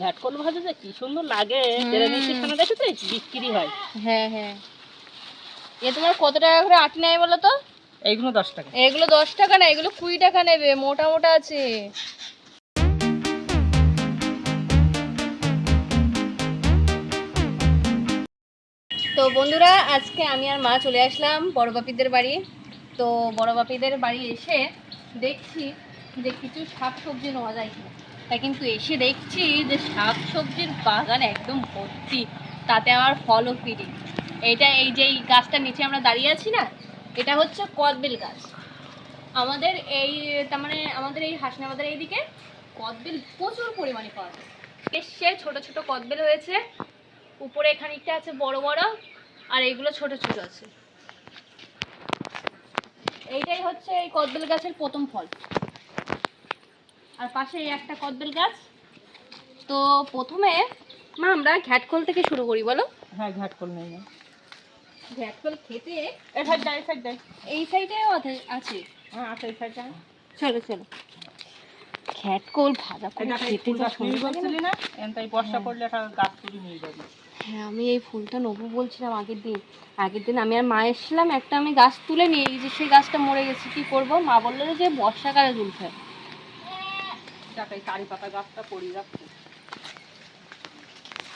ঘ্যাটকল ভাজা যে কি সুন্দর লাগে, তেরা মিষ্টি ছানা দেখেছো বিক্রি হয়। হ্যাঁ হ্যাঁ, এ তোমার কত টাকা করে আটি নেয় বলো তো? এইগুলো 10 টাকা। এগুলো 10 টাকা না, এগুলো 20 টাকা নেবে, মোটা মোটা আছে। তো বন্ধুরা, আজকে আমি আর মা চলে আসলাম বড় বাপিদের বাড়ি। তো বড় বাপিদের বাড়ি এসে দেখছি যে কিছু শাক সবজি নেওয়া যায় কিনা। তাই কিন্তু এসে দেখছি যে শাক সবজির বাগান একদম ভর্তি, তাতে আমার ফলও ফিরি। এইটা এই যে এই গাছটার নিচে আমরা দাঁড়িয়ে আছি না, এটা হচ্ছে কদবেল গাছ। আমাদের এই তার মানে আমাদের এই হাসনাবাদের এইদিকে কদবেল প্রচুর পরিমাণে পাওয়া যায়। এসে ছোট ছোট কদবেল হয়েছে, উপরে খানিকটা আছে বড় বড়, আর এইগুলো ছোট ছোট আছে। এইটাই হচ্ছে এই কদবেল গাছের প্রথম ফল। আর পাশে এই একটা কদবেল গাছ। তো প্রথমে মা আমরা ঘ্যাটকল থেকে শুরু করি, বলো? হ্যাঁ, ঘ্যাটকল নেই না, ঘ্যাটকল খেতে এই সাইড দাই, সাইড দাই। এই সাইডেও আছে। হ্যাঁ আছে, এই সাইডটা। চলো চলো, ঘ্যাটকল ভাজা করে খেতে যা সুন্দর লাগে না, এনটাই বর্ষা পড়লে একটা গাছ তুলে নিয়ে যাবি। হ্যাঁ, আমি এই ফুলটা নেবো বলছিলাম আগের দিন আমি আর মা এসেছিলাম, একটা আমি গাছ তুলে নিয়ে এই যে সেই গাছটা মরে গেছে, কি করব? মা বললো যে বর্ষাকালে তুলতে হয়। টাকায় কারি পাতা গাছটা পড়ে যাচ্ছে।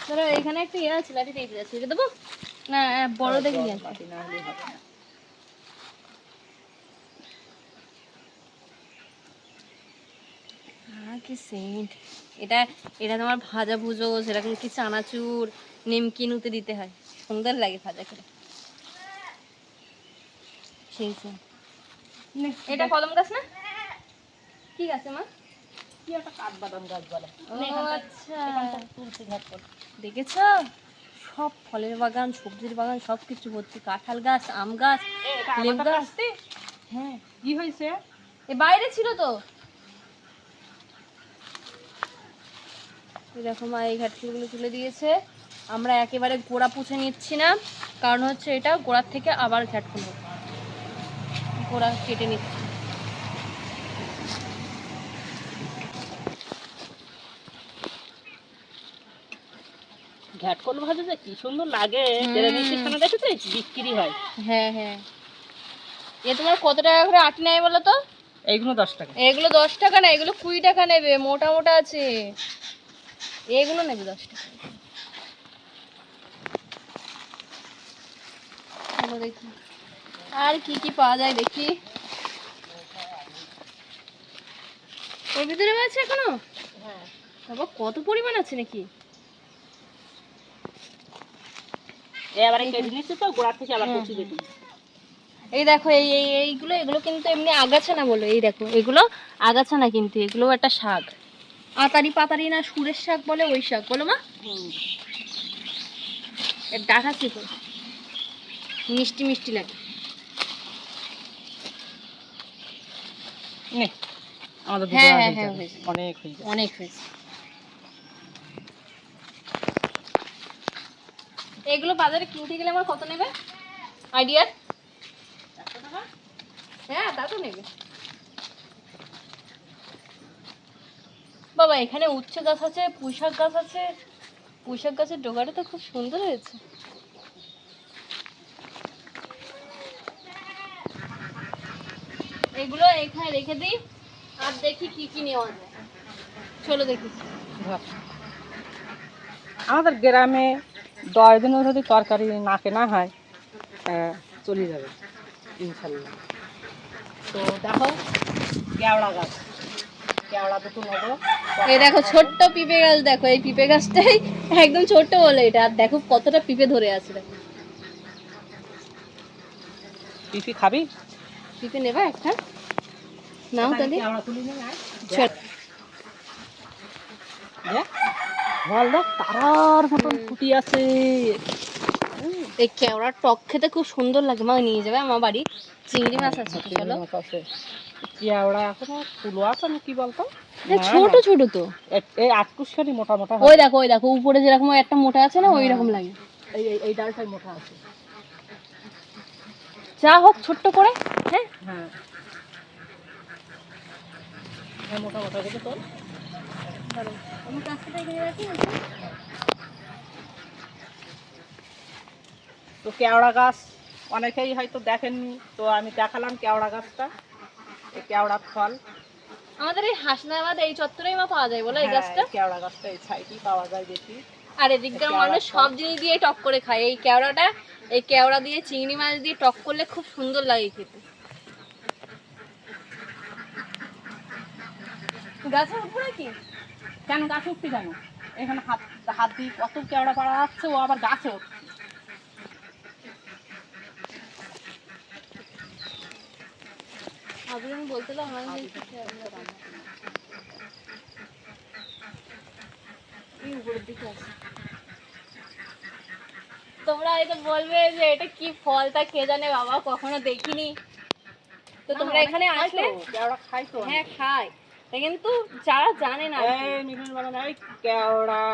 ধরো এখানে একটা ইয়ে আছে, লাঠি টাইপের আছে, এটা দেবো না? বড় দেখে নিয়ে আসবো। না হলে হবে না। কি সেন্ট এটা! এটা তোমার ভাজা ভুজো সেরকম কি চানাচুর নিমকি নুতে দিতে হয়, সুন্দর লাগে ভাজা করে। সেই এটা কদম গাছ না? কি গাছ মা? কি একটা কাঠবাদাম গাছ বলে। আচ্ছা, তুলসী ঘ্যাটকল দেখেছো? সব ফলের বাগান, সবজির বাগান, সবকিছু ভর্তি। কাঁঠাল গাছ, আম গাছ, লেবু গাছ। হ্যাঁ, কি হয়েছে? এ বাইরে ছিল তো। দেখো মা এই ঘাটগুলো তুলে দিয়েছে। আমরা একেবারে গোড়া পুছে নিচ্ছি না, কারণ হচ্ছে এটা গোড়ার থেকে আবার ঘাট খুলবো, গোড়া কেটে নিচ্ছি। ঘ্যাটকল ভাজা যে কি সুন্দর লাগে, তেরা মিষ্টি ছানা দেখেছো বিক্রি হয়। হ্যাঁ হ্যাঁ, এ তোমার কত টাকা করে আটি নেয় বলো তো? এইগুলো 10 টাকা। এগুলো 10 টাকা না, এগুলো 20 টাকা নেবে, মোটা মোটা আছে। এগুলো নেবে 10 টাকা। চলো দেখি আর কি কি পাওয়া যায়, দেখি। ওর ভিতরে আছে এখনো? হ্যাঁ, বাবা কত পরিমাণ আছে নাকি! এবারে কেটে নিচ্ছে তো গোড়া থেকে আবার কচি দেবি। এই দেখো এইগুলো এগুলো কিন্তু এমনি আগাছা না বলো, এই দেখো এগুলো আগাছা না, কিন্তু এগুলো একটা শাক, আতারি পাতারি না সুরের শাক বলে, ওই শাক বলো মা। এর ডাটা ছিল মিষ্টি মিষ্টি লাগে। নে, আমাদের হ্যাঁ হ্যাঁ হ্যাঁ, হয়েছে, অনেক হয়ে গেছে, অনেক হয়েছে। এগুলো বাজারে কিনতে গেলে আমার কত নেবে আইডিয়া? 100 টাকা। হ্যাঁ, তা তো নেবে বাবা। এখানে উচ্ছে গাছ আছে, পুঁইশাক গাছ আছে। পুঁইশাক গাছের ডোগাটা তো খুব সুন্দর হয়েছে। এগুলো এখানে রেখে দিই, আর দেখি কি কি নেওয়া যায়। চলো দেখি। আমাদের গ্রামে 10 দিনও যদি তরকারি না কেনা হয় চলে যাবে ইনশাল্লাহ। তো দেখো কেওড়া গাছ, কেওড়া দুটো নেবো। এই দেখো ছোট্ট পিঁপে গাছ, দেখো এই পিঁপে গাছটাই একদম ছোট্ট বলে এটা, আর দেখো কতটা পিঁপে ধরে আছে। দেখো পিপি খাবি? পিঁপে নেবা একটা? নাও তাহলে। কেওড়া তুলি নে না, চল। দেখ ফল দেখ তারার মতন ফুটি আছে। এই কেওড়ার টক খেতে খুব সুন্দর লাগে, মা নিয়ে যাবে আমার বাড়ি। চিংড়ি মাছ আছে, চলো। কেওড়া এখনো ফুলো আছে না, কি বলতো? ছোট ছোট তো, এই আটকুশারি মোটা মোটা। ওই দেখো উপরে যেরকম একটা মোটা আছে না, ওই রকম লাগে। এই ডালটাই মোটা আছে। যা হোক ছোট্ট করে। হ্যাঁ হ্যাঁ, মোটা মোটা করে তোল। দাঁড়াও, আমি কাজটা এখানে রাখি না? তো কেওড়া গাছ অনেকেই হয়তো দেখেননি, তো আমি দেখালাম কেওড়া গাছটা। এই কেওড়ার ফল। আমাদের এই হাসনাবাদ এই চত্বরেই মা পাওয়া যায় বলো এই হ্যাঁ, গাছটা? এই কেওড়া গাছটা এই সাইডেই পাওয়া যায় বেশি। আর এদিককার কেওড়া মানুষ ফল। সব জিনিস দিয়ে টক করে খায়। এই কেওড়াটা, এই কেওড়া দিয়ে চিংড়ি মাছ দিয়ে টক করলে খুব সুন্দর লাগে খেতে। গাছে উঠবো নাকি? কেন গাছে উঠছি কেন? এখানে হাত হাত দিয়ে কত কেওড়া পাড়া যাচ্ছে, ও আবার গাছে উঠছে। ভাবলাম আমি বলতে আমাদের এই উপরের দিকে আছে। তোমরা হয়তো বলবে যে এটা কি ফল, তা কে জানে বাবা, কখনো দেখিনি। তো তোমরা এখানে আসলে কেওড়া খাই তো। হ্যাঁ খায়, তা কিন্তু যারা জানে না আর কি। এই মিঠুন বলে না, এই কেওড়া।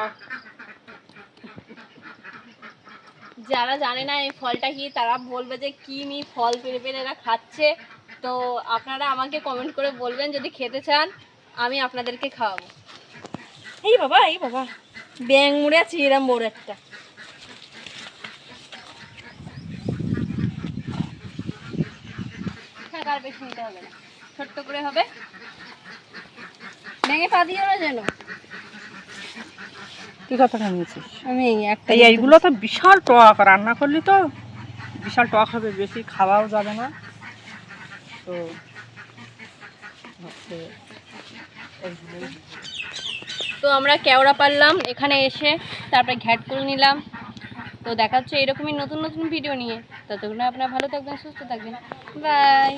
যারা জানে না এই ফলটা কি, তারা বলবে যে কি ফল পেরে পেরে এরা খাচ্ছে। তো আপনারা আমাকে কমেন্ট করে বলবেন যদি খেতে চান, আমি আপনাদেরকে খাওয়াবো। এই বাবা, এই বাবা, ব্যাং মুড়ে আছে এরম বড় একটা। হ্যাঁ, আর বেশি নিতে হবে না, ছোট্ট করে হবে। ব্যাঙে পা দিও না যেন। কি কথা নিয়েছিস? আমি একটা এইগুলো তো বিশাল টক, রান্না করলি তো বিশাল টক হবে, বেশি খাওয়াও যাবে না। তো হচ্ছে তো আমরা কেওড়া পারলাম এখানে এসে, তারপরে ঘ্যাট করে নিলাম। তো দেখা হচ্ছে এরকমই নতুন নতুন ভিডিও নিয়ে। ততক্ষণ আপনারা ভালো থাকবেন, সুস্থ থাকবেন। বাই।